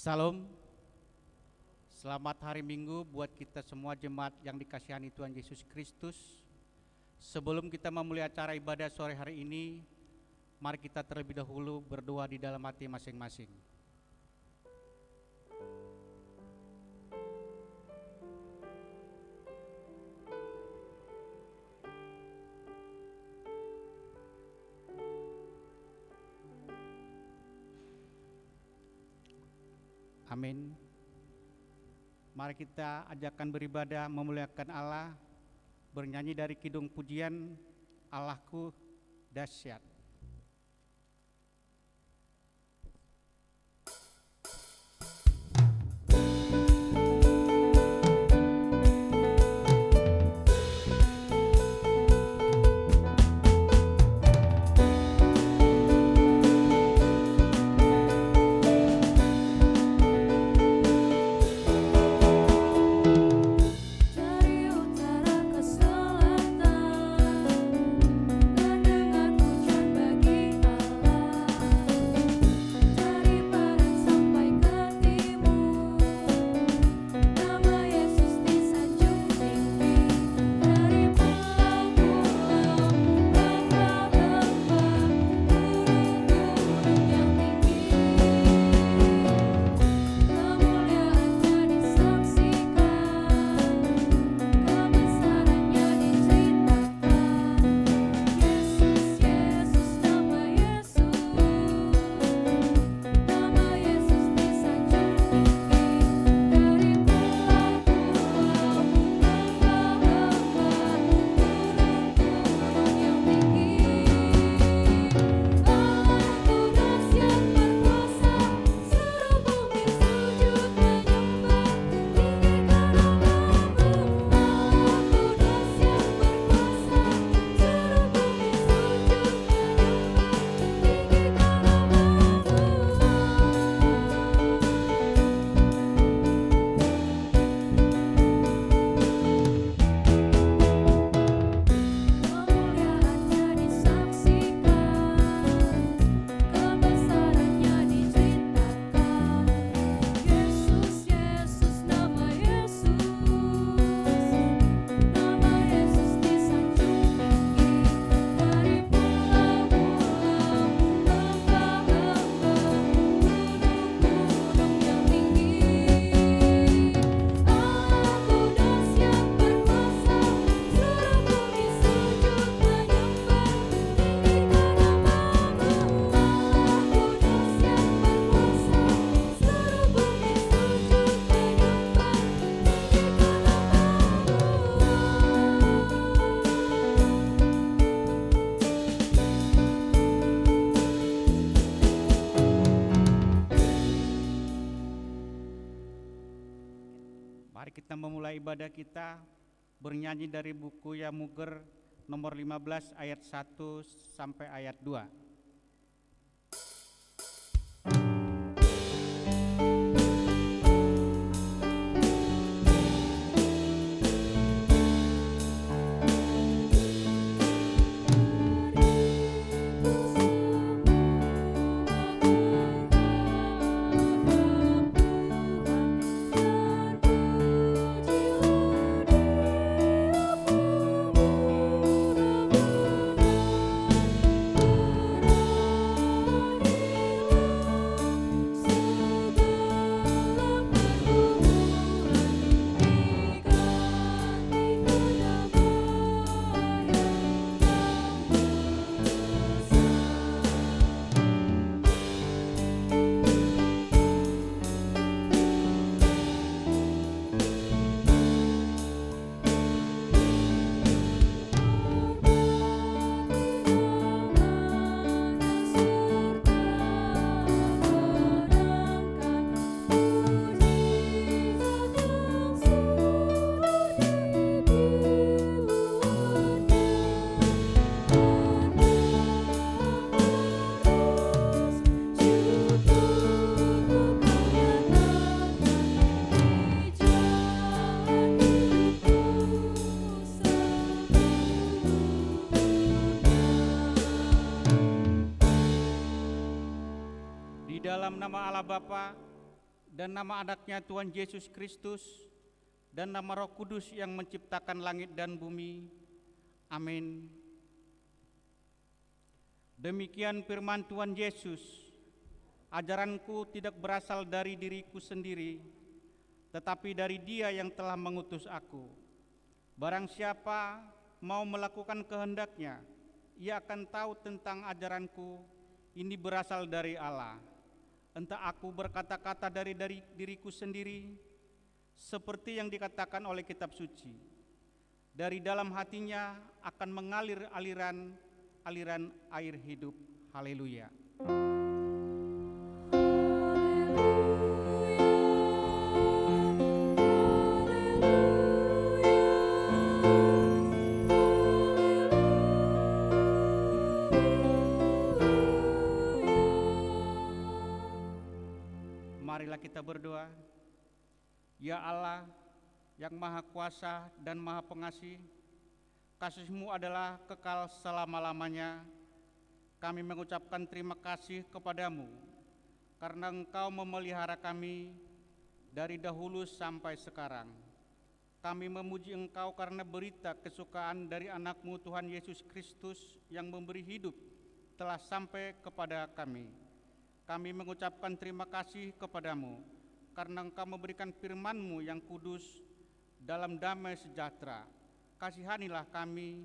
Salam, selamat hari Minggu buat kita semua jemaat yang dikasihani Tuhan Yesus Kristus. Sebelum kita memulai acara ibadah sore hari ini, mari kita terlebih dahulu berdoa di dalam hati masing-masing. Amin. Mari kita ajakkan beribadah memuliakan Allah, bernyanyi dari kidung pujian Allahku dahsyat. Mari kita memulai ibadah kita bernyanyi dari buku Yamuger nomor 15 ayat 1 sampai ayat 2. Dalam nama Allah Bapa dan nama anaknya Tuhan Yesus Kristus, dan nama Roh Kudus yang menciptakan langit dan bumi. Amin. Demikian firman Tuhan Yesus, ajaranku tidak berasal dari diriku sendiri, tetapi dari Dia yang telah mengutus aku. Barang siapa mau melakukan kehendaknya, ia akan tahu tentang ajaranku, ini berasal dari Allah. Entah aku berkata-kata dari diriku sendiri, seperti yang dikatakan oleh kitab suci. Dari dalam hatinya akan mengalir aliran air hidup. Haleluya. Marilah kita berdoa. Ya Allah yang Maha Kuasa dan Maha Pengasih, kasih-Mu adalah kekal selama-lamanya. Kami mengucapkan terima kasih kepadamu karena Engkau memelihara kami dari dahulu sampai sekarang. Kami memuji Engkau karena berita kesukaan dari anak-Mu Tuhan Yesus Kristus yang memberi hidup telah sampai kepada kami. Kami mengucapkan terima kasih kepadamu karena Engkau memberikan firman-Mu yang kudus dalam damai sejahtera. Kasihanilah kami,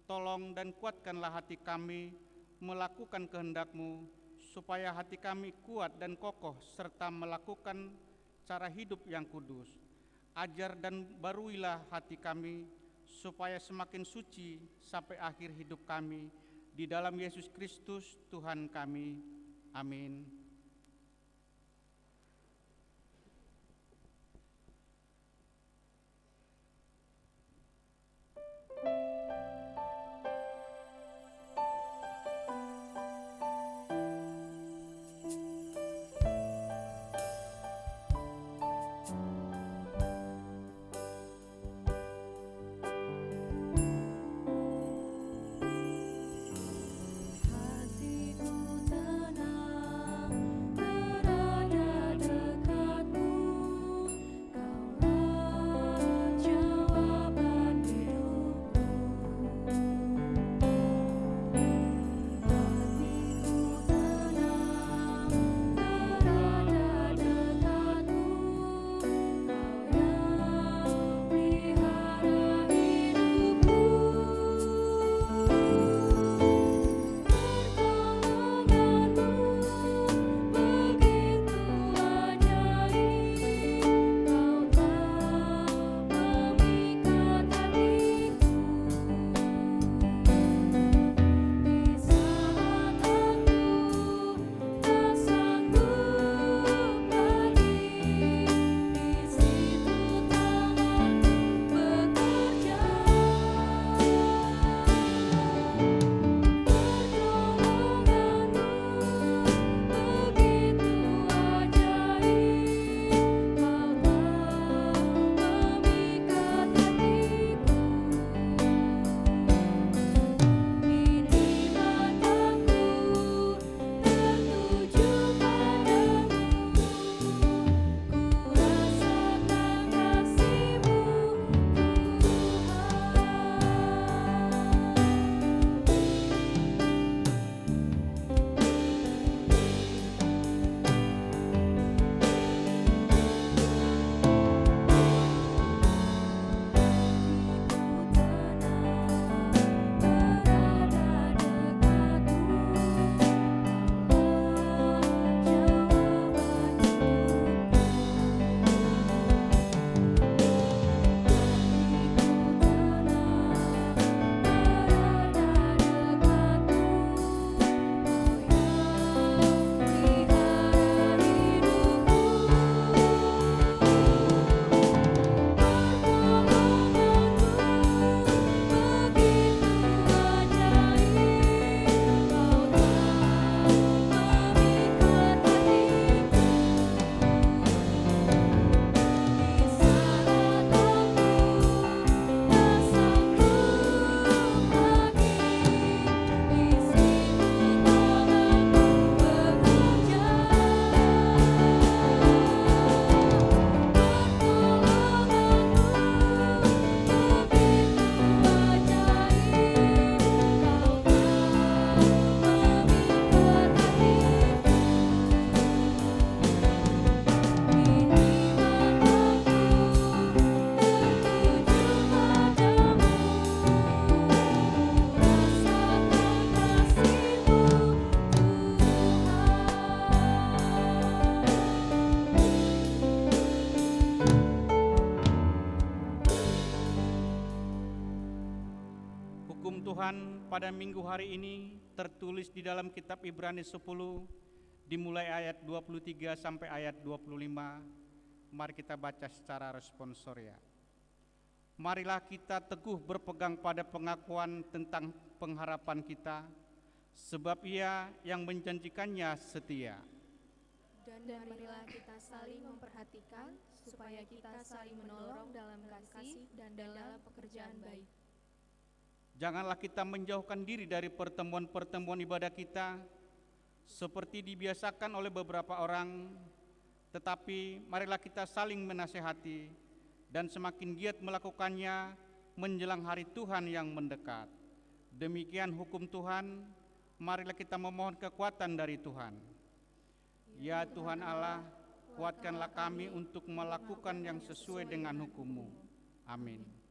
tolong dan kuatkanlah hati kami melakukan kehendak-Mu, supaya hati kami kuat dan kokoh serta melakukan cara hidup yang kudus. Ajar dan baruilah hati kami, supaya semakin suci sampai akhir hidup kami. Di dalam Yesus Kristus Tuhan kami. Amin. Hatiku tenang Tuhan, pada minggu hari ini tertulis di dalam kitab Ibrani 10, dimulai ayat 23 sampai ayat 25. Mari kita baca secara responsoria. Marilah kita teguh berpegang pada pengakuan tentang pengharapan kita, sebab Ia yang menjanjikannya setia. Dan marilah kita saling memperhatikan, supaya kita saling menolong dalam kasih dan dalam pekerjaan baik. Janganlah kita menjauhkan diri dari pertemuan-pertemuan ibadah kita, seperti dibiasakan oleh beberapa orang, tetapi marilah kita saling menasehati, dan semakin giat melakukannya menjelang hari Tuhan yang mendekat. Demikian hukum Tuhan, marilah kita memohon kekuatan dari Tuhan. Ya Tuhan Allah, kuatkanlah kami untuk melakukan yang sesuai dengan hukum-Mu. Amin.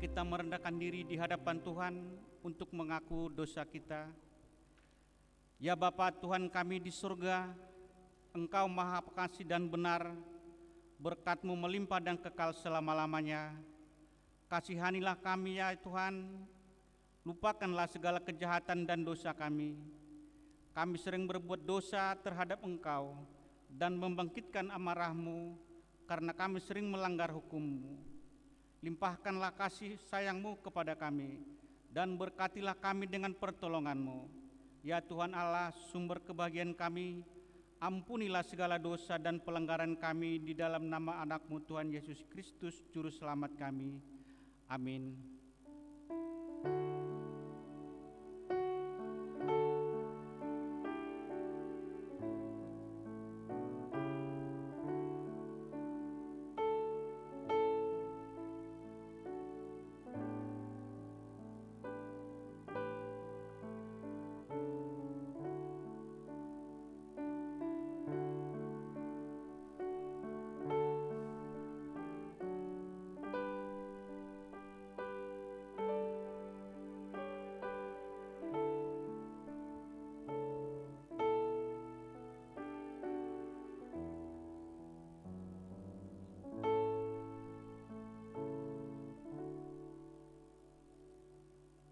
Kita merendahkan diri di hadapan Tuhan untuk mengaku dosa kita. Ya Bapa Tuhan kami di surga, Engkau Maha Pengasih dan benar, berkat-Mu melimpah dan kekal selama-lamanya. Kasihanilah kami ya Tuhan, lupakanlah segala kejahatan dan dosa kami. Kami sering berbuat dosa terhadap Engkau dan membangkitkan amarah-Mu karena kami sering melanggar hukum-Mu. Limpahkanlah kasih sayang-Mu kepada kami, dan berkatilah kami dengan pertolongan-Mu. Ya Tuhan Allah, sumber kebahagiaan kami, ampunilah segala dosa dan pelanggaran kami di dalam nama anak-Mu Tuhan Yesus Kristus, Juru Selamat kami. Amin.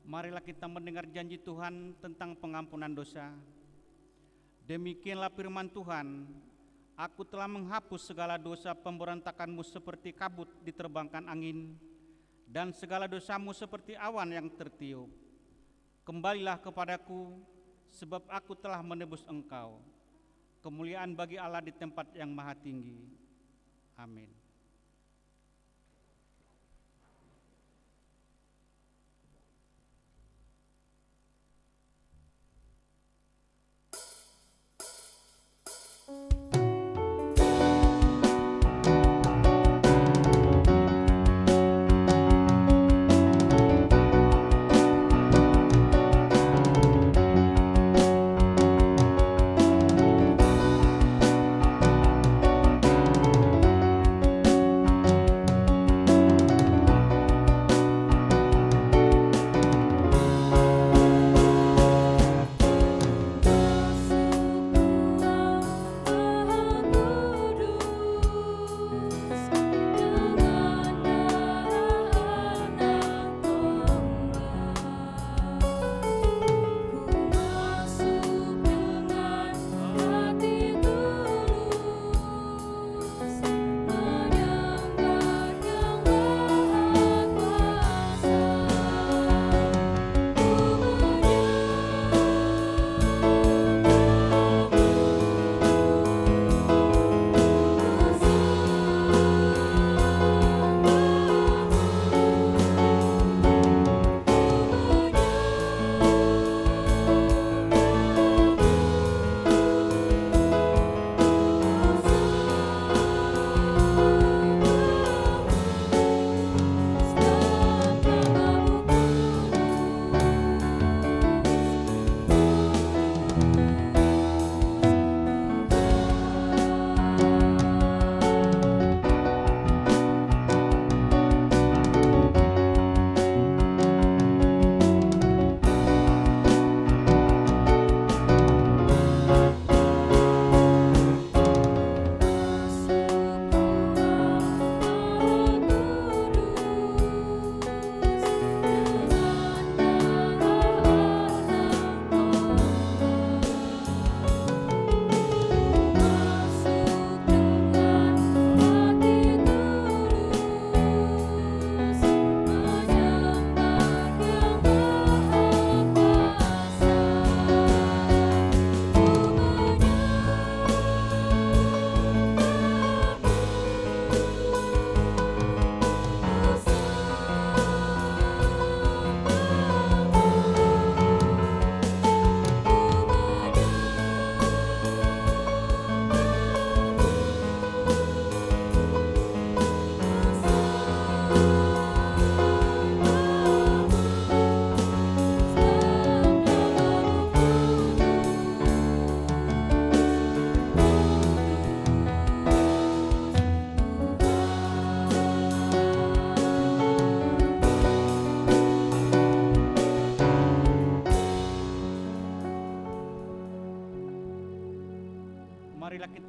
Marilah kita mendengar janji Tuhan tentang pengampunan dosa. Demikianlah firman Tuhan, Aku telah menghapus segala dosa pemberontakanmu seperti kabut diterbangkan angin, dan segala dosamu seperti awan yang tertiup. Kembalilah kepadaku, sebab aku telah menebus engkau. Kemuliaan bagi Allah di tempat yang maha tinggi. Amin.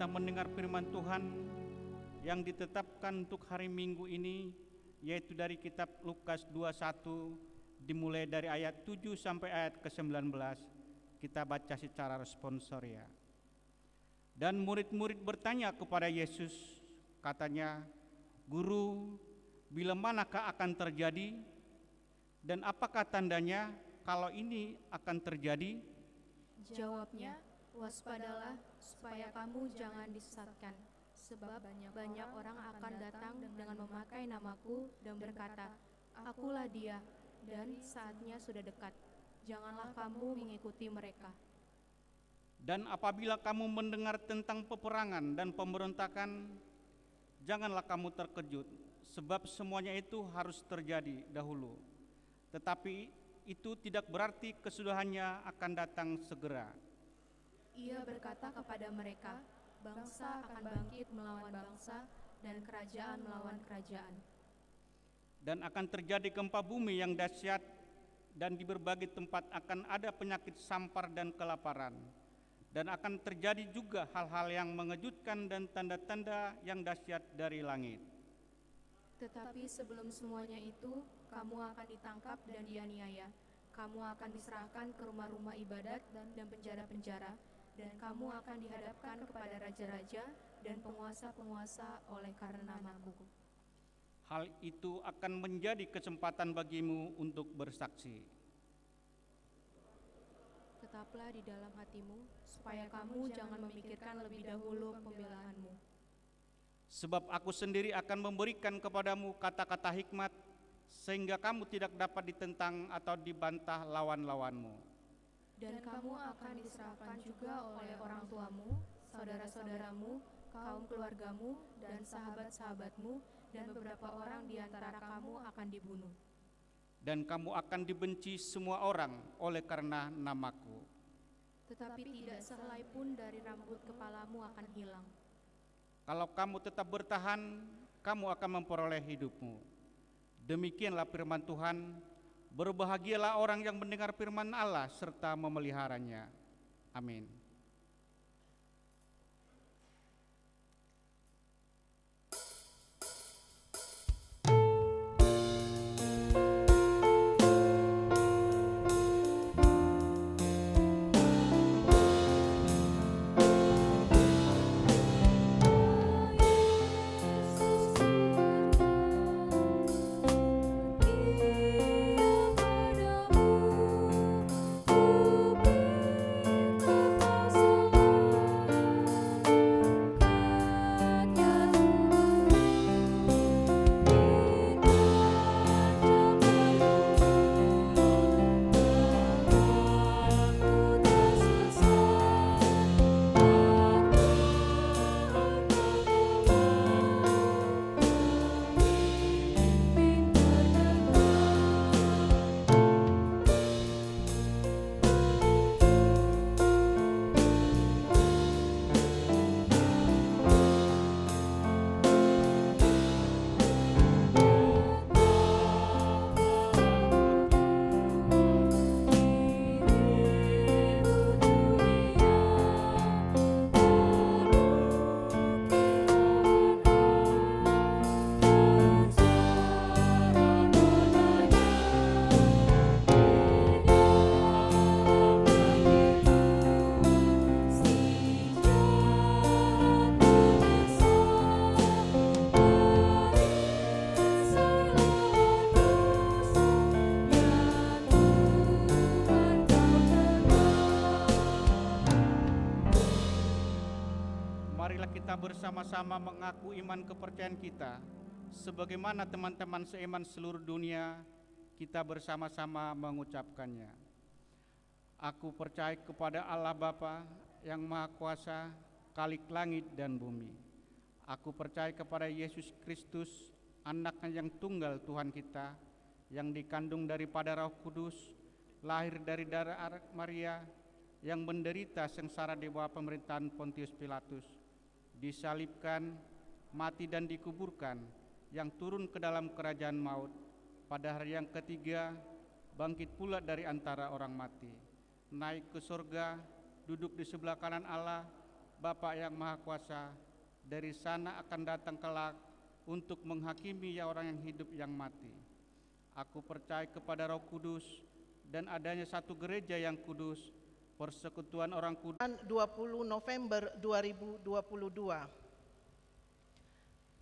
mendengar firman Tuhan yang ditetapkan untuk hari Minggu ini, yaitu dari kitab Lukas 21 dimulai dari ayat 7 sampai ayat ke-19. Kita baca secara responsoria. Dan murid-murid bertanya kepada Yesus, katanya, "Guru, bila manakah akan terjadi? Dan apakah tandanya kalau ini akan terjadi?" Jawabnya, "Waspadalah supaya kamu jangan disesatkan, sebab banyak orang akan datang dengan memakai namaku dan berkata, 'Akulah dia,' dan saatnya sudah dekat. Janganlah kamu mengikuti mereka. Dan apabila kamu mendengar tentang peperangan dan pemberontakan, janganlah kamu terkejut, sebab semuanya itu harus terjadi dahulu. Tetapi itu tidak berarti kesudahannya akan datang segera." Ia berkata kepada mereka, "Bangsa akan bangkit melawan bangsa, dan kerajaan melawan kerajaan. Dan akan terjadi gempa bumi yang dahsyat, dan di berbagai tempat akan ada penyakit sampar dan kelaparan. Dan akan terjadi juga hal-hal yang mengejutkan dan tanda-tanda yang dahsyat dari langit. Tetapi sebelum semuanya itu, kamu akan ditangkap dan dianiaya. Kamu akan diserahkan ke rumah-rumah ibadat dan penjara-penjara, dan kamu akan dihadapkan kepada raja-raja dan penguasa-penguasa oleh karena namaku. Hal itu akan menjadi kesempatan bagimu untuk bersaksi. Tetaplah di dalam hatimu, supaya kamu jangan memikirkan lebih dahulu pembelaanmu. Sebab aku sendiri akan memberikan kepadamu kata-kata hikmat, sehingga kamu tidak dapat ditentang atau dibantah lawan-lawanmu. Dan kamu akan diserahkan juga oleh orang tuamu, saudara-saudaramu, kaum keluargamu, dan sahabat-sahabatmu, dan beberapa orang di antara kamu akan dibunuh. Dan kamu akan dibenci semua orang oleh karena namaku. Tetapi tidak sehelai pun dari rambut kepalamu akan hilang. Kalau kamu tetap bertahan, kamu akan memperoleh hidupmu. Demikianlah firman Tuhan. Berbahagialah orang yang mendengar firman Allah serta memeliharanya. Amin. Marilah kita bersama-sama mengaku iman kepercayaan kita. Sebagaimana teman-teman seiman seluruh dunia, kita bersama-sama mengucapkannya. Aku percaya kepada Allah Bapa yang Maha Kuasa, Khalik langit dan bumi. Aku percaya kepada Yesus Kristus, Anaknya yang tunggal Tuhan kita, yang dikandung daripada Roh Kudus, lahir dari darah Maria, yang menderita sengsara di bawah pemerintahan Pontius Pilatus, disalibkan, mati dan dikuburkan, yang turun ke dalam kerajaan maut, pada hari yang ketiga bangkit pula dari antara orang mati, naik ke surga, duduk di sebelah kanan Allah, Bapa yang Maha Kuasa, dari sana akan datang kelak untuk menghakimi ya orang yang hidup yang mati. Aku percaya kepada Roh Kudus dan adanya satu gereja yang kudus, persekutuan orang kudus. 20 November 2022.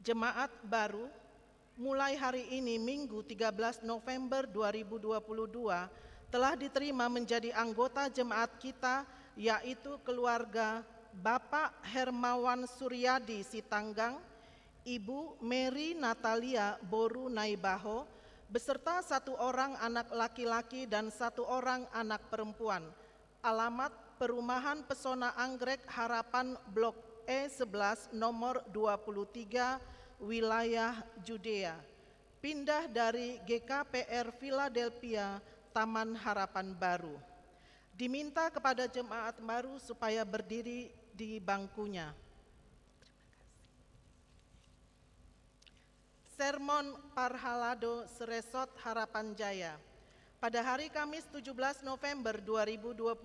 Jemaat baru mulai hari ini Minggu 13 November 2022 telah diterima menjadi anggota jemaat kita, yaitu keluarga Bapak Hermawan Suryadi Sitanggang, Ibu Mary Natalia Boru Naibaho, beserta 1 orang anak laki-laki dan 1 orang anak perempuan. Alamat Perumahan Pesona Anggrek Harapan Blok E11 nomor 23, wilayah Judea. Pindah dari GKPR Philadelphia, Taman Harapan Baru. Diminta kepada jemaat baru supaya berdiri di bangkunya. Sermon Parhalado Seresot Harapan Jaya. Pada hari Kamis 17 November 2022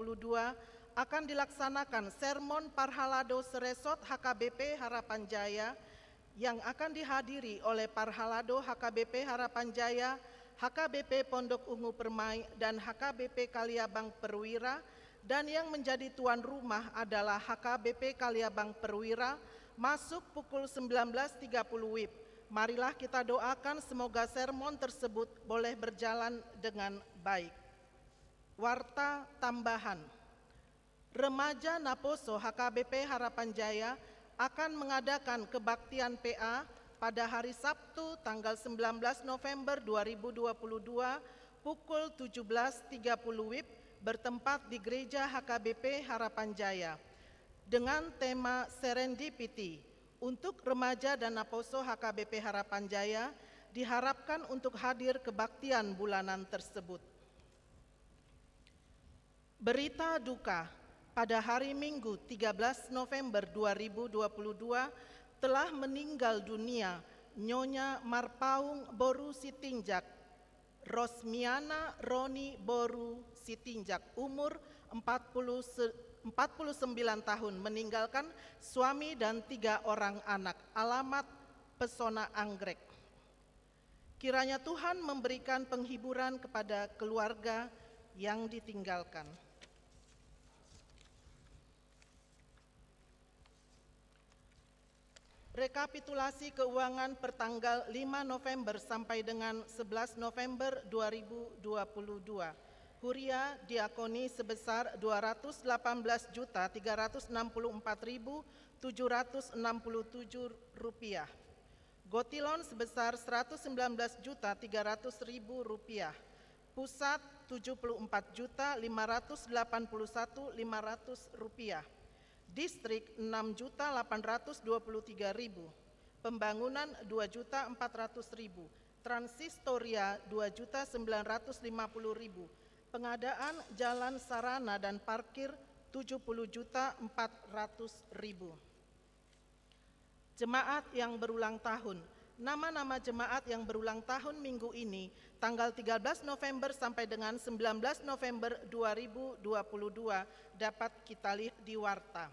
akan dilaksanakan Sermon Parhalado Seresot HKBP Harapan Jaya yang akan dihadiri oleh Parhalado HKBP Harapan Jaya, HKBP Pondok Ungu Permai, dan HKBP Kaliabang Perwira, dan yang menjadi tuan rumah adalah HKBP Kaliabang Perwira, masuk pukul 19.30 WIB. Marilah kita doakan semoga sermon tersebut boleh berjalan dengan baik. Warta tambahan. Remaja Naposo HKBP Harapan Jaya akan mengadakan kebaktian PA pada hari Sabtu tanggal 19 November 2022 pukul 17.30 WIB bertempat di Gereja HKBP Harapan Jaya dengan tema Serendipity. Untuk remaja dan Naposo HKBP Harapan Jaya diharapkan untuk hadir kebaktian bulanan tersebut. Berita duka. Pada hari Minggu 13 November 2022 telah meninggal dunia Nyonya Marpaung Boru Sitinjak, Rosmiana Roni Boru Sitinjak, umur 49 tahun, meninggalkan suami dan 3 orang anak, alamat Pesona Anggrek. Kiranya Tuhan memberikan penghiburan kepada keluarga yang ditinggalkan. Rekapitulasi keuangan pertanggal 5 November sampai dengan 11 November 2022. Huria diakoni sebesar Rp284.767 Gotilon sebesar Rp119.300.000, Pusat Rp74.581.500, Distrik Rp6.823.000, Pembangunan Rp2.400.000, Transistoria Rp2.950.000, Pengadaan jalan sarana dan parkir Rp70.400.000. Jemaat yang berulang tahun. Nama-nama jemaat yang berulang tahun minggu ini, tanggal 13 November sampai dengan 19 November 2022 dapat kita lihat di warta.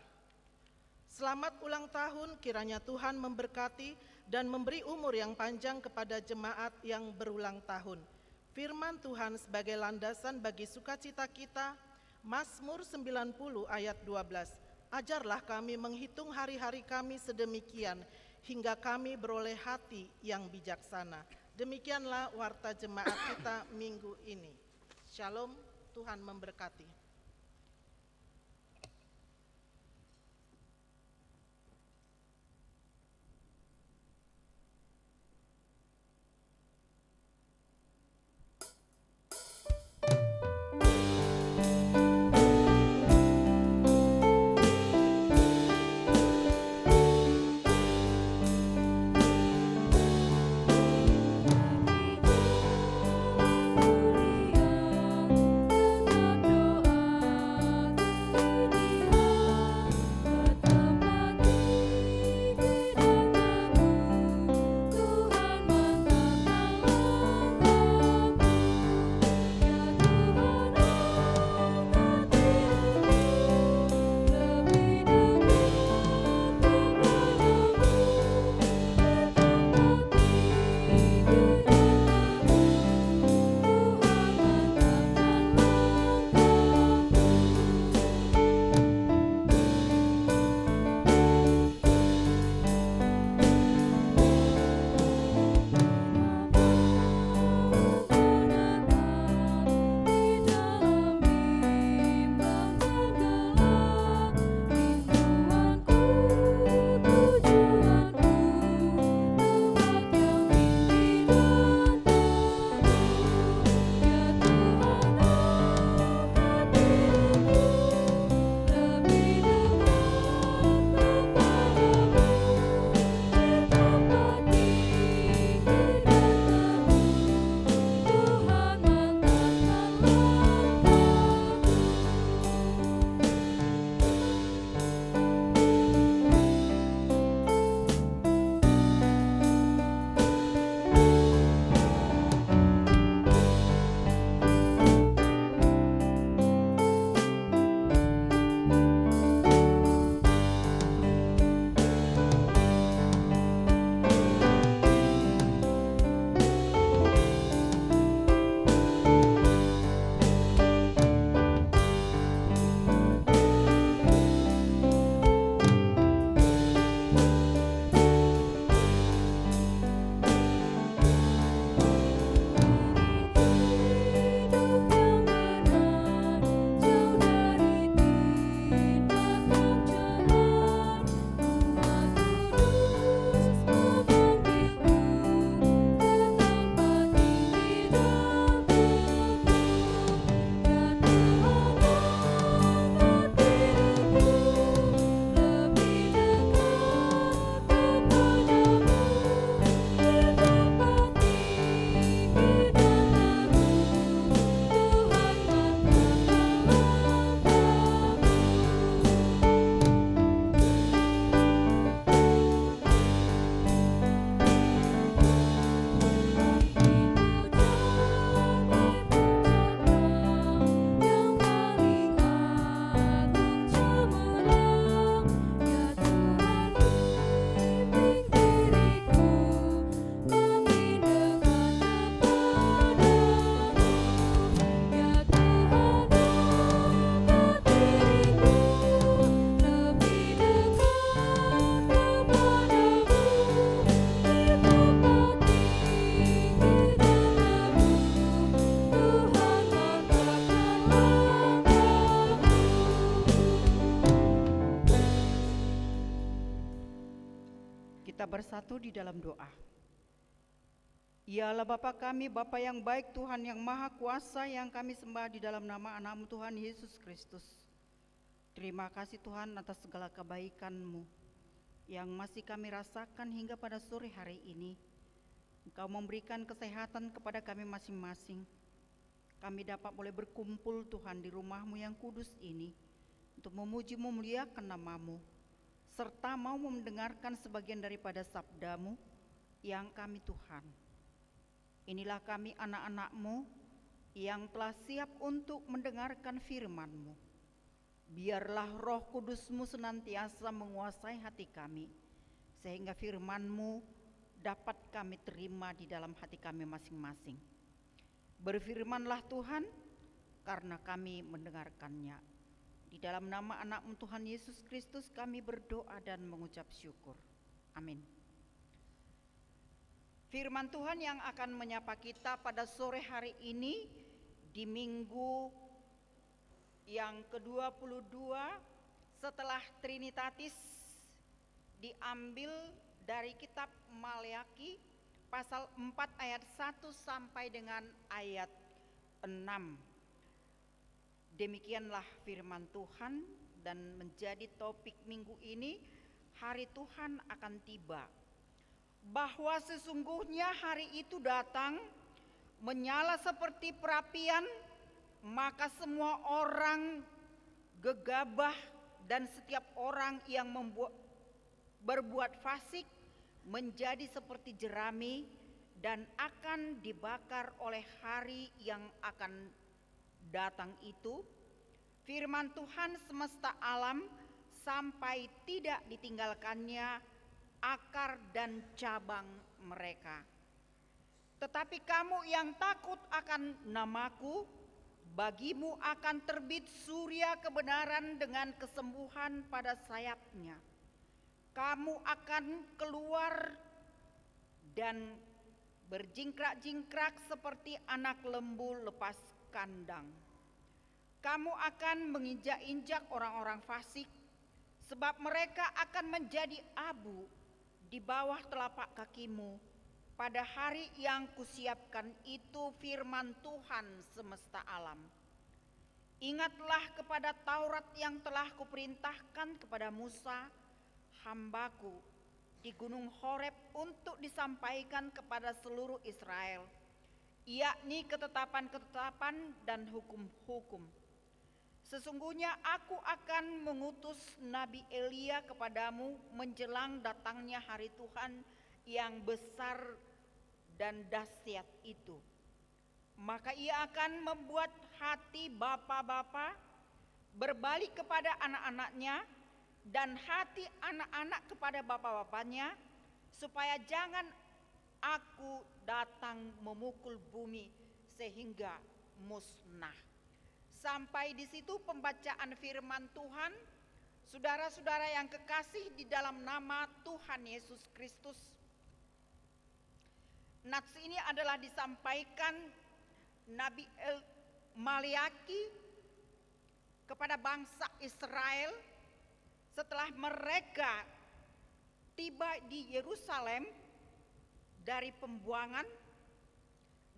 Selamat ulang tahun, kiranya Tuhan memberkati dan memberi umur yang panjang kepada jemaat yang berulang tahun. Firman Tuhan sebagai landasan bagi sukacita kita, Mazmur 90 ayat 12. Ajarlah kami menghitung hari-hari kami sedemikian, hingga kami beroleh hati yang bijaksana. Demikianlah warta jemaat kita minggu ini. Shalom, Tuhan memberkati. Doa Kita bersatu di dalam doa. Ya Allah Bapa kami, Bapa yang baik, Tuhan yang Maha Kuasa yang kami sembah di dalam nama Anak-Mu Tuhan Yesus Kristus. Terima kasih Tuhan atas segala kebaikan-Mu yang masih kami rasakan hingga pada sore hari ini. Engkau memberikan kesehatan kepada kami masing-masing. Kami dapat boleh berkumpul Tuhan di rumah-Mu yang kudus ini untuk memuji memuliakan nama-Mu, serta mau mendengarkan sebagian daripada sabda-Mu yang kami Tuhan. Inilah kami anak-anak-Mu yang telah siap untuk mendengarkan firman-Mu. Biarlah Roh Kudus-Mu senantiasa menguasai hati kami, sehingga firman-Mu dapat kami terima di dalam hati kami masing-masing. Berfirmanlah Tuhan, karena kami mendengarkannya. Di dalam nama Anak-Mu Tuhan Yesus Kristus kami berdoa dan mengucap syukur. Amin. Firman Tuhan yang akan menyapa kita pada sore hari ini di minggu yang ke-22 setelah Trinitatis diambil dari kitab Maleakhi pasal 4 ayat 1 sampai dengan ayat 6. Demikianlah firman Tuhan, dan menjadi topik minggu ini, hari Tuhan akan tiba. Bahwa sesungguhnya hari itu datang, menyala seperti perapian, maka semua orang gegabah dan setiap orang yang berbuat fasik menjadi seperti jerami dan akan dibakar oleh hari yang akan datang itu. Firman Tuhan semesta alam sampai tidak ditinggalkannya akar dan cabang mereka. Tetapi kamu yang takut akan namaku, bagimu akan terbit surya kebenaran dengan kesembuhan pada sayapnya. Kamu akan keluar dan berjingkrak-jingkrak seperti anak lembu lepas kandang. Kamu akan menginjak-injak orang-orang fasik, sebab mereka akan menjadi abu di bawah telapak kakimu pada hari yang kusiapkan itu, firman Tuhan semesta alam. Ingatlah kepada Taurat yang telah kuperintahkan kepada Musa, hambaku, di gunung Horeb untuk disampaikan kepada seluruh Israel, yakni ketetapan-ketetapan dan hukum-hukum. Sesungguhnya aku akan mengutus Nabi Elia kepadamu menjelang datangnya hari Tuhan yang besar dan dahsyat itu. Maka ia akan membuat hati bapa-bapa berbalik kepada anak-anaknya dan hati anak-anak kepada bapa-bapanya, supaya jangan aku datang memukul bumi sehingga musnah. Sampai di situ pembacaan firman Tuhan. Saudara-saudara yang kekasih di dalam nama Tuhan Yesus Kristus, nats ini adalah disampaikan Nabi Maleakhi kepada bangsa Israel setelah mereka tiba di Yerusalem dari pembuangan,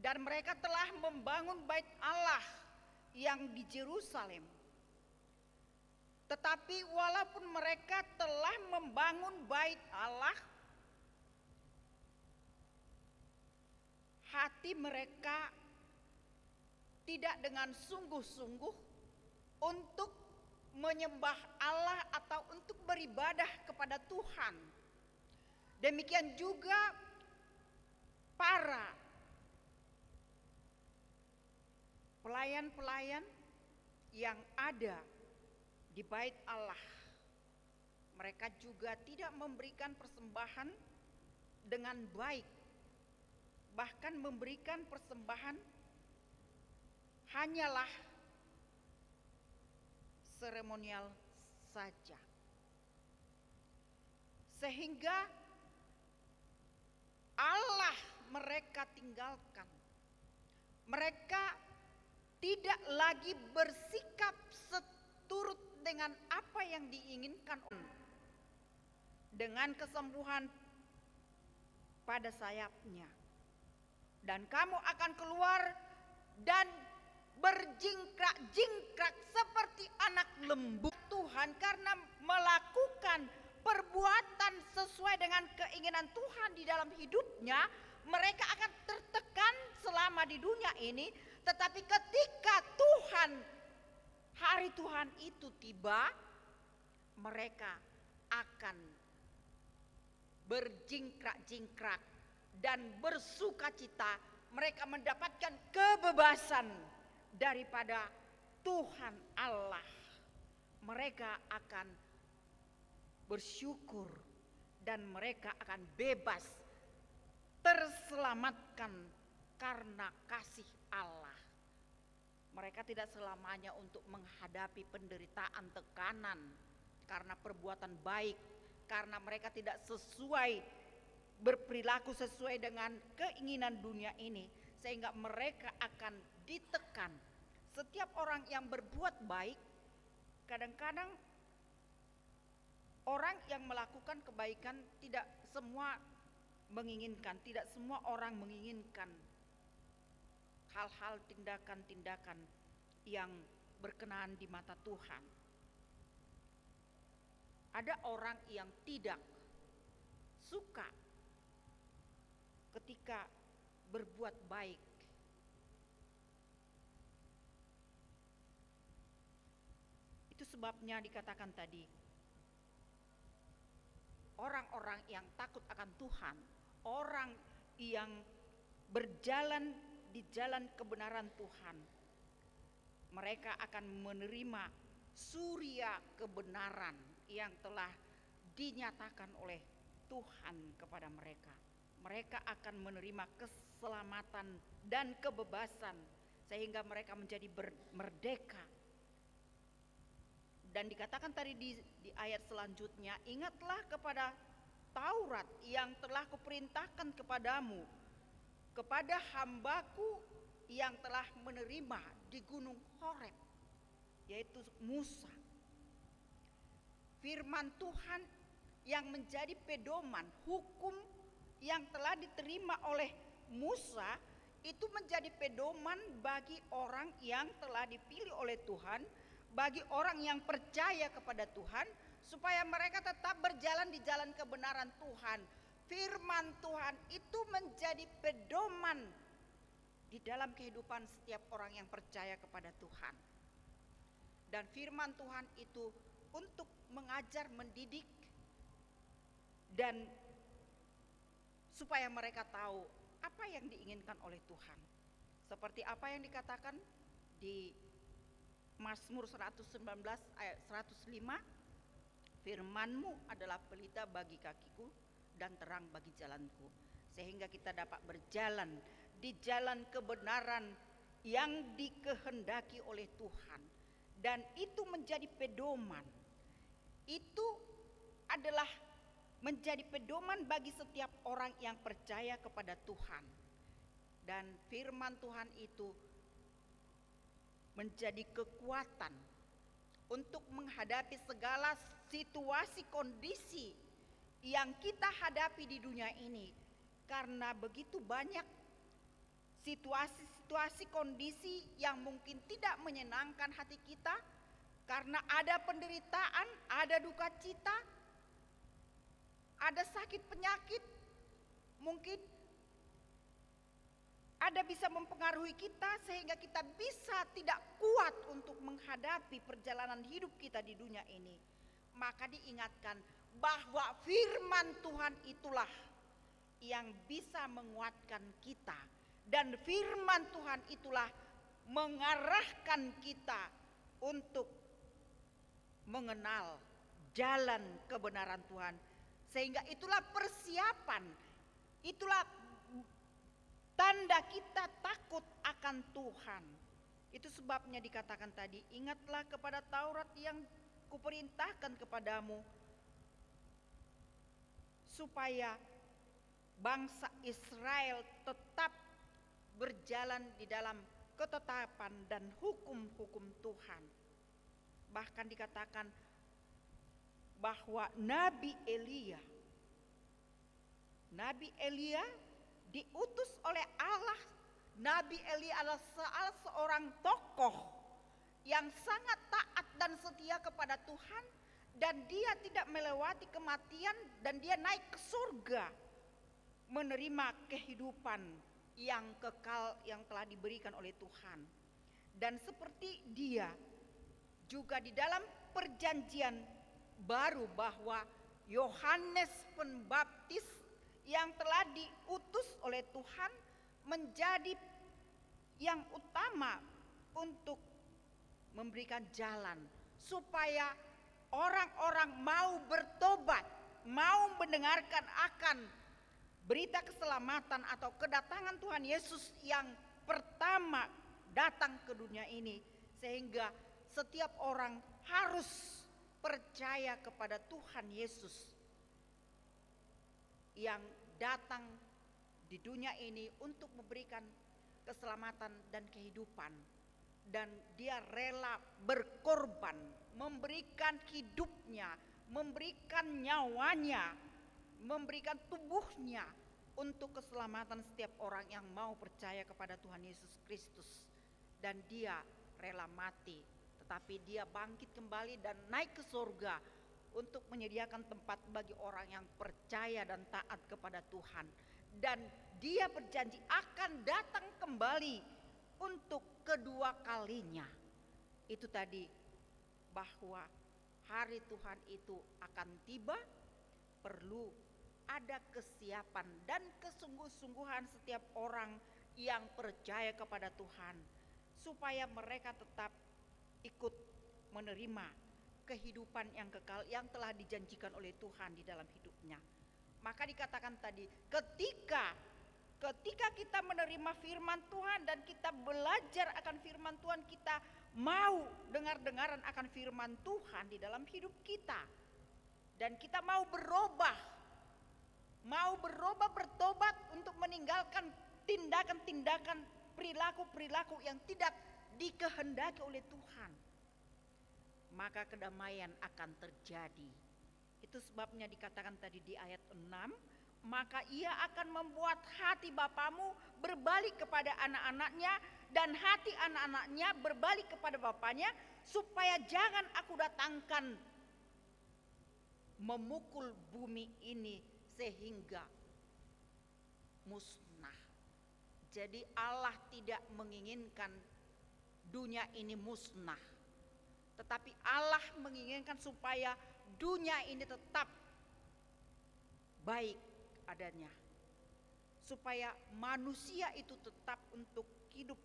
dan mereka telah membangun bait Allah yang di Yerusalem. Tetapi walaupun mereka telah membangun bait Allah, hati mereka tidak dengan sungguh-sungguh untuk menyembah Allah atau untuk beribadah kepada Tuhan. Demikian juga para pelayan-pelayan yang ada di bait Allah. Mereka juga tidak memberikan persembahan dengan baik, bahkan memberikan persembahan hanyalah seremonial saja. Sehingga Allah mereka tinggalkan. Mereka tidak lagi bersikap seturut dengan apa yang diinginkan. Dengan kesembuhan pada sayapnya. Dan kamu akan keluar dan berjingkrak-jingkrak seperti anak lembu. Tuhan karena melakukan perbuatan sesuai dengan keinginan Tuhan di dalam hidupnya, mereka akan tertekan selama di dunia ini. Tetapi ketika hari Tuhan itu tiba, mereka akan berjingkrak-jingkrak dan bersukacita. Mereka mendapatkan kebebasan daripada Tuhan Allah. Mereka akan bersyukur dan mereka akan bebas, terselamatkan karena kasih Allah. Mereka tidak selamanya untuk menghadapi penderitaan, tekanan karena perbuatan baik, karena mereka tidak berperilaku sesuai dengan keinginan dunia ini, sehingga mereka akan ditekan. Setiap orang yang berbuat baik, kadang-kadang orang yang melakukan kebaikan tidak semua menginginkan, tidak semua orang menginginkan hal-hal tindakan-tindakan yang berkenaan di mata Tuhan. Ada orang yang tidak suka ketika berbuat baik. Itu sebabnya dikatakan tadi, orang-orang yang takut akan Tuhan, orang yang berjalan di jalan kebenaran Tuhan, mereka akan menerima surya kebenaran yang telah dinyatakan oleh Tuhan kepada mereka. Mereka akan menerima keselamatan dan kebebasan sehingga mereka menjadi merdeka. Dan dikatakan tadi di ayat selanjutnya, ingatlah kepada Taurat yang telah kuperintahkan kepadamu, kepada hambaku yang telah menerima di gunung Horeb, yaitu Musa. Firman Tuhan yang menjadi pedoman, hukum yang telah diterima oleh Musa itu menjadi pedoman bagi orang yang telah dipilih oleh Tuhan, bagi orang yang percaya kepada Tuhan, supaya mereka tetap berjalan di jalan kebenaran Tuhan. Firman Tuhan itu menjadi pedoman di dalam kehidupan setiap orang yang percaya kepada Tuhan. Dan firman Tuhan itu untuk mengajar, mendidik, dan supaya mereka tahu apa yang diinginkan oleh Tuhan. Seperti apa yang dikatakan di Mazmur 119 ayat 105, firman-Mu adalah pelita bagi kakiku dan terang bagi jalanku, sehingga kita dapat berjalan di jalan kebenaran yang dikehendaki oleh Tuhan. Dan itu menjadi pedoman. Itu adalah menjadi pedoman bagi setiap orang yang percaya kepada Tuhan. Dan firman Tuhan itu menjadi kekuatan untuk menghadapi segala situasi kondisi yang kita hadapi di dunia ini. Karena begitu banyak situasi kondisi yang mungkin tidak menyenangkan hati kita, karena ada penderitaan, ada duka cita, ada sakit penyakit, mungkin ada bisa mempengaruhi kita sehingga kita bisa tidak kuat untuk menghadapi perjalanan hidup kita di dunia ini. Maka diingatkan bahwa firman Tuhan itulah yang bisa menguatkan kita, dan firman Tuhan itulah mengarahkan kita untuk mengenal jalan kebenaran Tuhan. Sehingga itulah persiapan, itulah tanda kita takut akan Tuhan. Itu sebabnya dikatakan tadi, ingatlah kepada Taurat yang kuperintahkan kepadamu, supaya bangsa Israel tetap berjalan di dalam ketetapan dan hukum-hukum Tuhan. Bahkan dikatakan bahwa Nabi Elia Nabi Elia diutus oleh Allah. Nabi Elia adalah salah seorang tokoh yang sangat taat dan setia kepada Tuhan, dan dia tidak melewati kematian, dan dia naik ke surga menerima kehidupan yang kekal yang telah diberikan oleh Tuhan. Dan seperti dia juga di dalam perjanjian baru bahwa Yohanes Pembaptis yang telah diutus oleh Tuhan menjadi yang utama untuk memberikan jalan supaya orang-orang mau bertobat, mau mendengarkan akan berita keselamatan atau kedatangan Tuhan Yesus yang pertama datang ke dunia ini, sehingga setiap orang harus percaya kepada Tuhan Yesus yang datang di dunia ini untuk memberikan keselamatan dan kehidupan, dan dia rela berkorban, memberikan hidupnya, memberikan nyawanya, memberikan tubuhnya untuk keselamatan setiap orang yang mau percaya kepada Tuhan Yesus Kristus. Dan dia rela mati, tetapi dia bangkit kembali dan naik ke surga untuk menyediakan tempat bagi orang yang percaya dan taat kepada Tuhan. Dan dia berjanji akan datang kembali untuk kedua kalinya. Itu tadi, bahwa hari Tuhan itu akan tiba, perlu ada kesiapan dan kesungguh-sungguhan setiap orang yang percaya kepada Tuhan, supaya mereka tetap ikut menerima kehidupan yang kekal yang telah dijanjikan oleh Tuhan di dalam hidupnya. Maka dikatakan tadi, ketika kita menerima firman Tuhan dan kita belajar akan firman Tuhan, kita mau dengar-dengaran akan firman Tuhan di dalam hidup kita, dan kita mau berubah bertobat untuk meninggalkan tindakan-tindakan, perilaku-perilaku yang tidak dikehendaki oleh Tuhan, maka kedamaian akan terjadi. Itu sebabnya dikatakan tadi di ayat 6, maka ia akan membuat hati bapamu berbalik kepada anak-anaknya, dan hati anak-anaknya berbalik kepada bapaknya, supaya jangan aku datangkan memukul bumi ini sehingga musnah. Jadi Allah tidak menginginkan dunia ini musnah, tetapi Allah menginginkan supaya dunia ini tetap baik adanya, supaya manusia itu tetap untuk hidup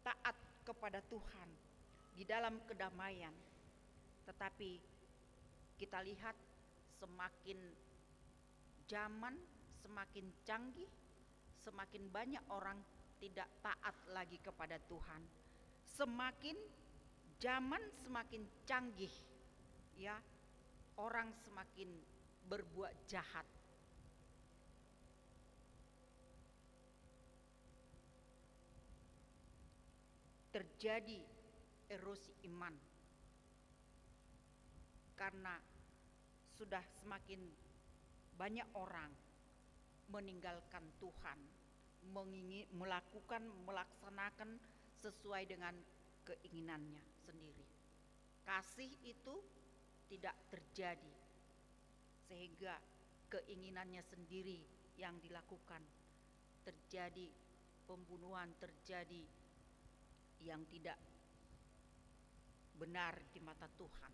taat kepada Tuhan di dalam kedamaian. Tetapi kita lihat semakin zaman semakin canggih, semakin banyak orang tidak taat lagi kepada Tuhan. Semakin zaman semakin canggih, ya, orang semakin berbuat jahat. Terjadi erosi iman karena sudah semakin banyak orang meninggalkan Tuhan, melaksanakan sesuai dengan keinginannya sendiri. Kasih itu tidak terjadi, sehingga keinginannya sendiri yang dilakukan. Terjadi pembunuhan, terjadi yang tidak benar di mata Tuhan,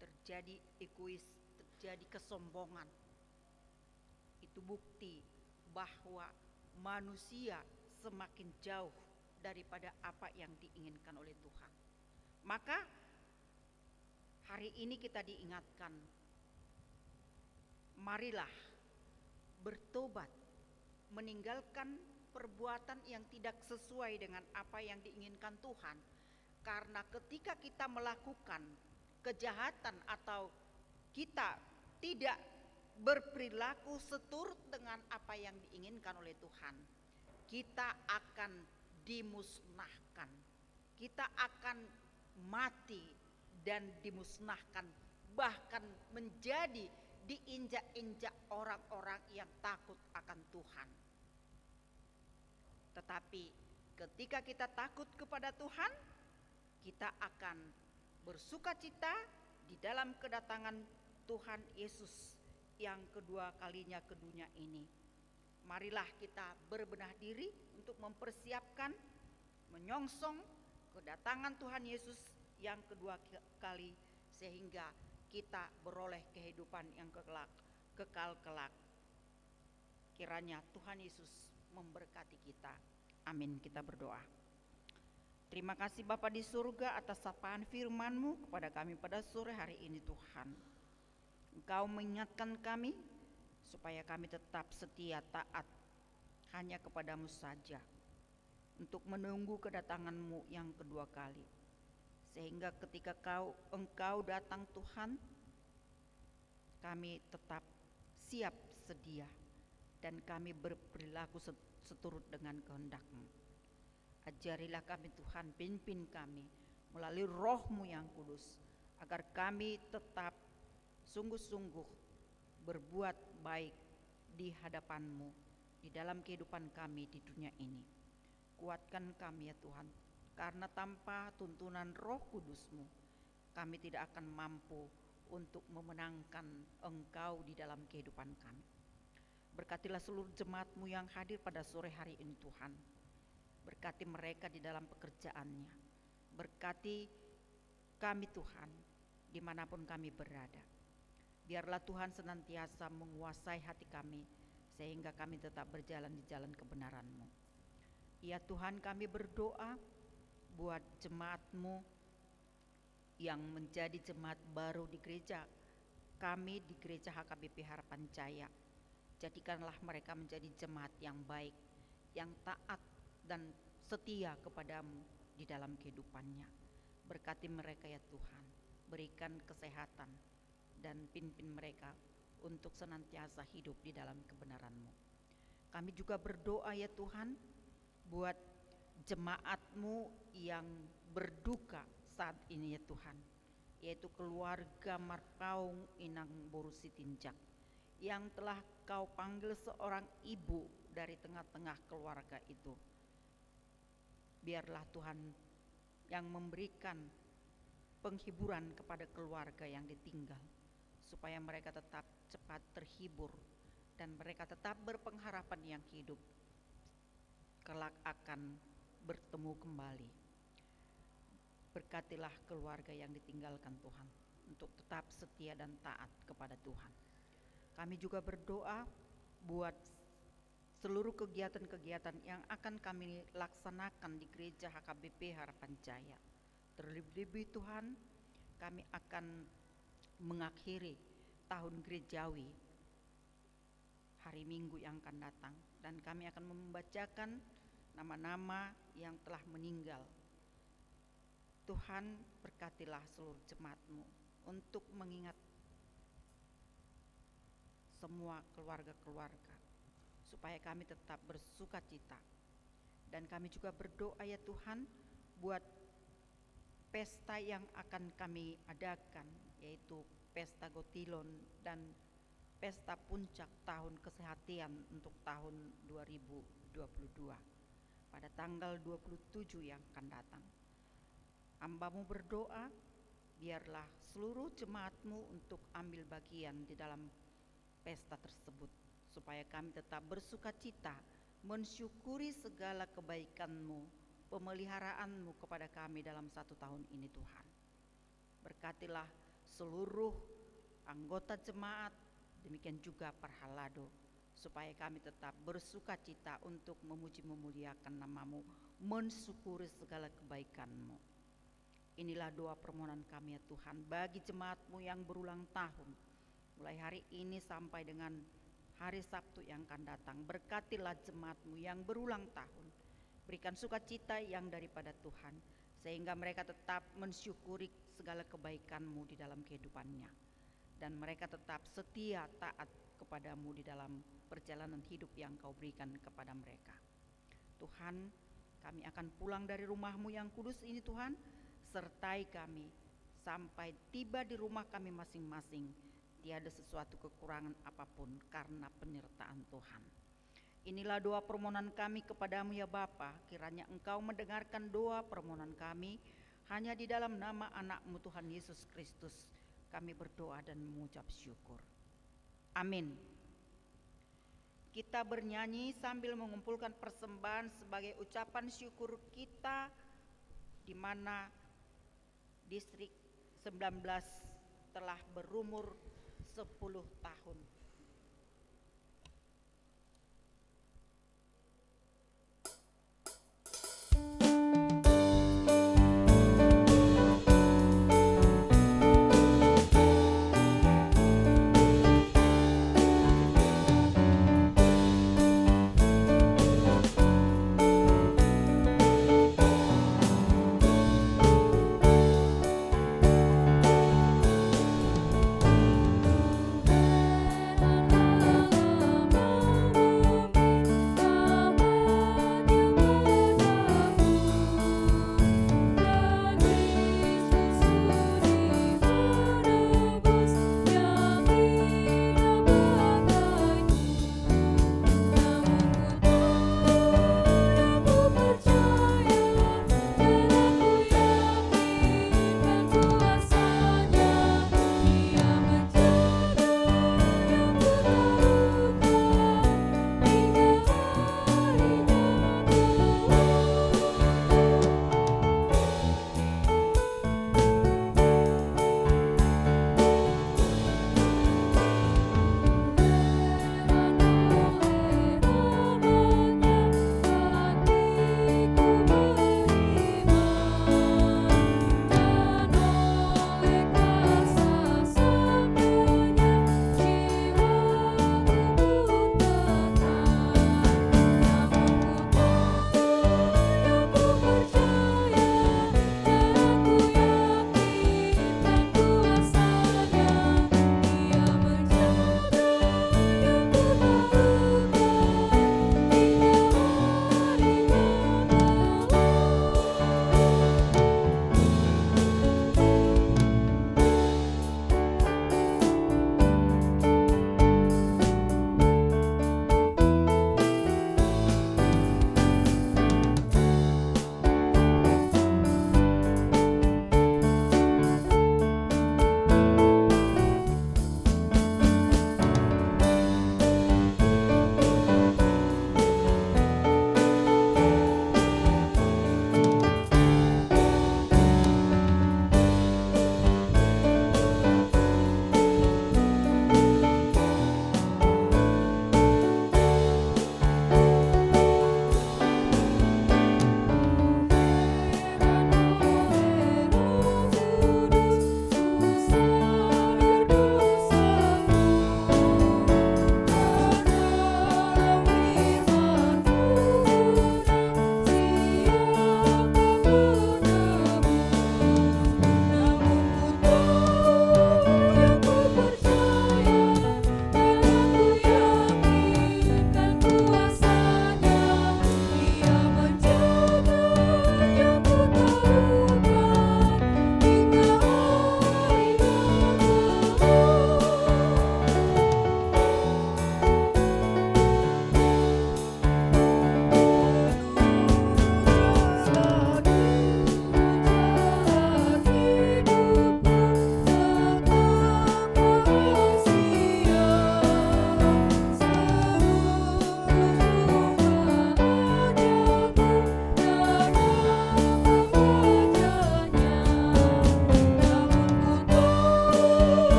terjadi egois, terjadi kesombongan. Itu bukti bahwa manusia semakin jauh daripada apa yang diinginkan oleh Tuhan. Maka hari ini kita diingatkan, marilah bertobat, meninggalkan perbuatan yang tidak sesuai dengan apa yang diinginkan Tuhan. Karena ketika kita melakukan kejahatan atau kita tidak berperilaku seturut dengan apa yang diinginkan oleh Tuhan, kita akan dimusnahkan, kita akan mati dan dimusnahkan, bahkan menjadi diinjak-injak orang-orang yang takut akan Tuhan. Tetapi ketika kita takut kepada Tuhan, kita akan bersukacita di dalam kedatangan Tuhan Yesus yang kedua kalinya ke dunia ini. Marilah kita berbenah diri untuk mempersiapkan, menyongsong kedatangan Tuhan Yesus yang kedua kali, sehingga kita beroleh kehidupan yang kekal kelak. Kiranya Tuhan Yesus memberkati kita. Amin. Kita berdoa. Terima kasih Bapa di surga atas sapaan firman-Mu kepada kami pada sore hari ini Tuhan. Engkau mengingatkan kami supaya kami tetap setia taat hanya kepadamu saja untuk menunggu kedatangan-Mu yang kedua kali. Sehingga ketika Engkau datang Tuhan, kami tetap siap sedia dan kami berperilaku seturut dengan kehendak-Mu. Ajarilah kami Tuhan, pimpin kami melalui Roh-Mu yang kudus, agar kami tetap sungguh-sungguh berbuat baik di hadapan-Mu di dalam kehidupan kami di dunia ini. Kuatkan kami ya Tuhan, karena tanpa tuntunan Roh Kudus-Mu kami tidak akan mampu untuk memenangkan Engkau di dalam kehidupan kami. Berkatilah seluruh jemaat-Mu yang hadir pada sore hari ini Tuhan. Berkati mereka di dalam pekerjaannya. Berkati kami Tuhan dimanapun kami berada. Biarlah Tuhan senantiasa menguasai hati kami sehingga kami tetap berjalan di jalan kebenaran-Mu. Ya Tuhan, kami berdoa buat jemaat-Mu yang menjadi jemaat baru di gereja kami, di gereja HKBP Harapan Jaya. Jadikanlah mereka menjadi jemaat yang baik, yang taat dan setia kepadamu di dalam kehidupannya. Berkati mereka ya Tuhan, berikan kesehatan dan pimpin mereka untuk senantiasa hidup di dalam kebenaran-Mu. Kami juga berdoa ya Tuhan buat jemaat-Mu yang berduka saat ini ya Tuhan, yaitu keluarga Markaung Inang Boru Sitinjak yang telah Kau panggil seorang ibu dari tengah-tengah keluarga itu. Biarlah Tuhan yang memberikan penghiburan kepada keluarga yang ditinggal, supaya mereka tetap cepat terhibur dan mereka tetap berpengharapan yang hidup kelak akan bertemu kembali. Berkatilah keluarga yang ditinggalkan Tuhan untuk tetap setia dan taat kepada Tuhan. Kami juga berdoa buat seluruh kegiatan-kegiatan yang akan kami laksanakan di gereja HKBP Harapan Jaya. Terlebih-lebih Tuhan, kami akan mengakhiri tahun gerejawi hari Minggu yang akan datang, dan kami akan membacakan nama-nama yang telah meninggal. Tuhan, berkatilah seluruh jemaat-Mu untuk mengingat semua keluarga-keluarga, supaya kami tetap bersukacita. Dan kami juga berdoa ya Tuhan buat pesta yang akan kami adakan, yaitu pesta Gotilon dan pesta puncak tahun kesehatan untuk tahun 2022 pada tanggal 27 yang akan datang. Hamba-Mu berdoa, biarlah seluruh jemaat-Mu untuk ambil bagian di dalam pesta tersebut, supaya kami tetap bersukacita, mensyukuri segala kebaikan-Mu, pemeliharaan-Mu kepada kami dalam 1 tahun ini Tuhan. Berkatilah seluruh anggota jemaat, demikian juga Parhalado, supaya kami tetap bersukacita untuk memuji memuliakan nama-Mu, mensyukuri segala kebaikan-Mu. Inilah doa permohonan kami ya Tuhan bagi jemaat-Mu yang berulang tahun, mulai hari ini sampai dengan hari Sabtu yang akan datang. Berkatilah jemaat-Mu yang berulang tahun, berikan sukacita yang daripada Tuhan, sehingga mereka tetap mensyukuri segala kebaikan-Mu di dalam kehidupannya, dan mereka tetap setia taat kepadamu di dalam perjalanan hidup yang Kau berikan kepada mereka. Tuhan, kami akan pulang dari rumah-Mu yang kudus ini Tuhan, sertai kami sampai tiba di rumah kami masing-masing tiada sesuatu kekurangan apapun karena penyertaan Tuhan. Inilah doa permohonan kami kepadamu ya Bapa, kiranya Engkau mendengarkan doa permohonan kami, hanya di dalam nama anak-Mu Tuhan Yesus Kristus kami berdoa dan mengucap syukur. Amin. Kita bernyanyi sambil mengumpulkan persembahan sebagai ucapan syukur kita, di mana distrik 19 telah berumur 10 tahun.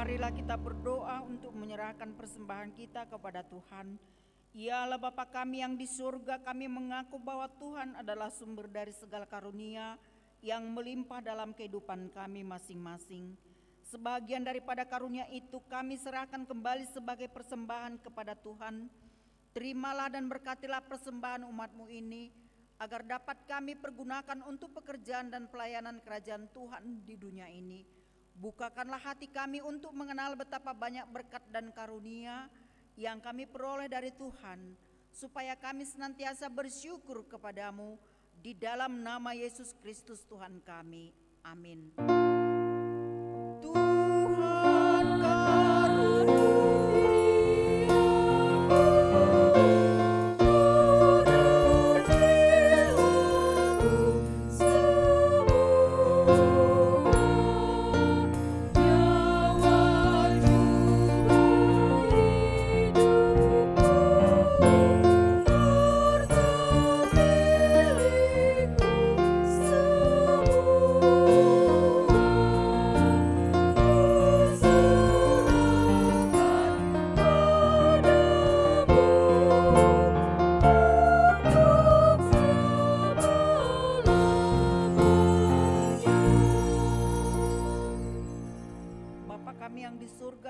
Marilah kita berdoa untuk menyerahkan persembahan kita kepada Tuhan. Ialah Bapa kami yang di surga, kami mengaku bahwa Tuhan adalah sumber dari segala karunia yang melimpah dalam kehidupan kami masing-masing. Sebagian daripada karunia itu kami serahkan kembali sebagai persembahan kepada Tuhan. Terimalah dan berkatilah persembahan umat-Mu ini, agar dapat kami pergunakan untuk pekerjaan dan pelayanan kerajaan Tuhan di dunia ini. Bukakanlah hati kami untuk mengenal betapa banyak berkat dan karunia yang kami peroleh dari Tuhan, supaya kami senantiasa bersyukur kepadamu di dalam nama Yesus Kristus Tuhan kami. Amin. Tuhan karunia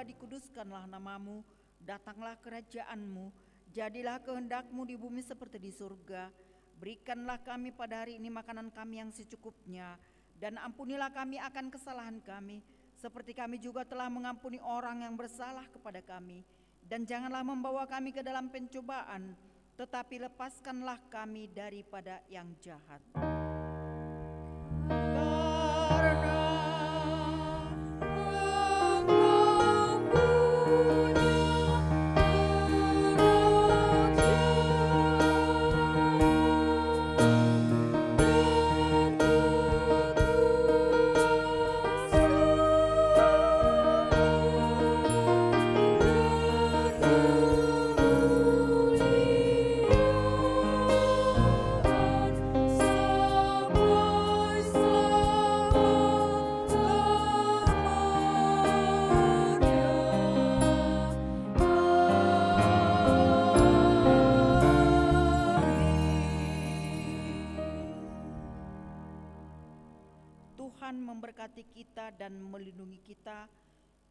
dikuduskanlah namamu, datanglah kerajaan-Mu, jadilah kehendak-Mu di bumi seperti di surga. Berikanlah kami pada hari ini makanan kami yang secukupnya, dan ampunilah kami akan kesalahan kami, seperti kami juga telah mengampuni orang yang bersalah kepada kami. Dan janganlah membawa kami ke dalam pencobaan, tetapi lepaskanlah kami daripada yang jahat. Tuhan memberkati kita dan melindungi kita.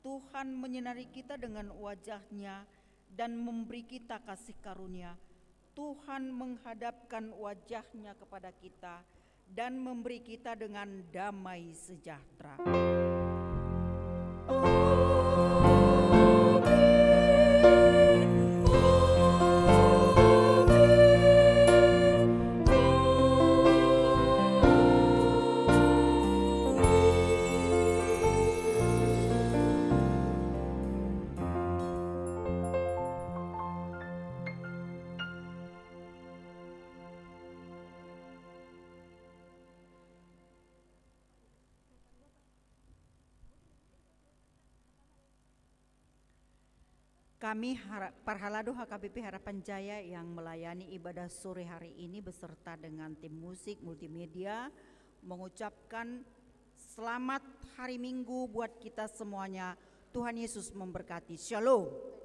Tuhan menyinari kita dengan wajah-Nya dan memberi kita kasih karunia. Tuhan menghadapkan wajah-Nya kepada kita dan memberi kita dengan damai sejahtera. Kami Parhalado HKBP Harapan Jaya yang melayani ibadah sore hari ini beserta dengan tim musik multimedia mengucapkan selamat hari Minggu buat kita semuanya. Tuhan Yesus memberkati. Shalom.